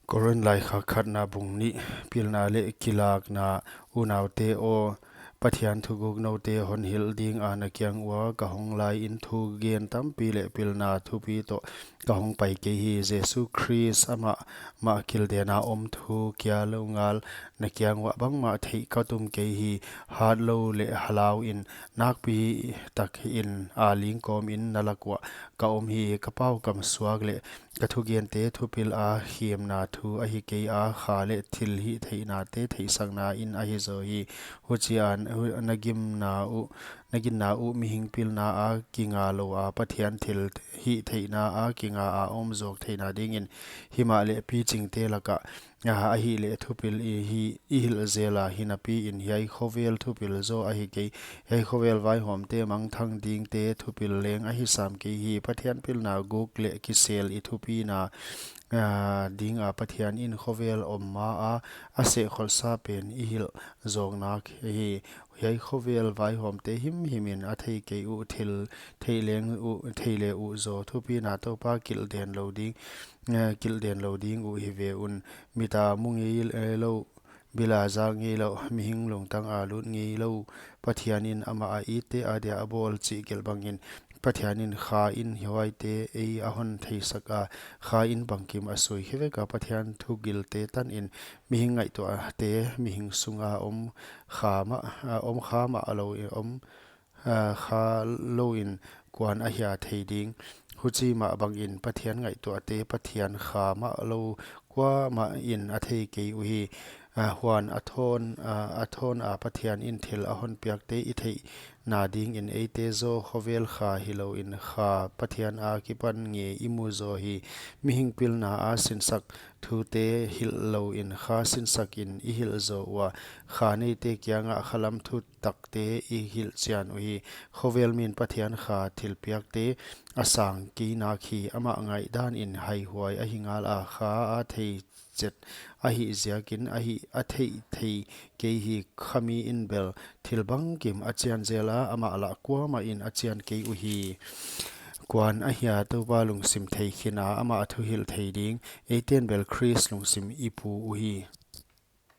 Korinthte lai kha khat na bung ni pilna le kilak na unaute o Pathian thuguk no te hon hil ding ana kyang wa ka hong lai in thu gen tam pi le pilna thu pi to ka hong pai ke hi Jesu Christ ama ma kil de na thu kya lo ngal na kyang wa bang ma thei ka tum ke hi hat lo le halau in nak pi tak in a ling kom in nalakwa ka hi ka pau kam suak le ka thu gen te thu pil a hiam na thu a hi ke a kha le thil hi thei na te thei sang na in a hi zo hi huchian nagin na u mi hing pil na a kinga lo a pathian thil hi thei na a kinga a om zok thei na ding in hima le pi ching te laka a hi le thu pil hi hil zela hinapi in hiai khovel thu pil zo a hi ke hei khovel vai hom te mang thang ding te thu pil leng a hi sam ke hi pathian pil na guk le ki sel I thu pi na ding a pathian in khovel omma a se khol sa pen I hil zong na hi hei khovel vai hom te himin a thei ke u thil theile u zo thu pi na to pa kil den lo ding u hi ve un mita mungi lo bila zal ngi lo mi hing long tang a lut ngi lo pathianin ama a I te a dia bol chi gel bangin pathianin kha in hiwai te a hon thei saka kha in bangkim a sui hive ka pathian thu gil te tan in mi hing ngai to te mi hing sunga om kha ma alo om kha lo in kwan a hia thei ding huchi ma bang in pathian ngai to te pathian kha ma lo kwa ma in a thei ke u hi huan athon a pathian in thil a hon piak te I thei na ding in te zo khovel kha hilo in kha pathian a kipan nge imu zo hi mi hing pil na a sinsak thu te hil lo in kha sinsak in I hil zo wa kha nei te kyanga khalam thu tak te I hil chian u hi khovel min pathian kha thil piak te asang ki na khi ama ngai dan in hai huai a hingal a kha a thei chet a hi ziakin a hi a thei ke hi khami in bel thilbang kim achian zela ama la kwa ma in achian ke u hi kwan a hia to ba lung sim thei khina ama thu hil thei ding 18 bel Chris lung sim ipu u hi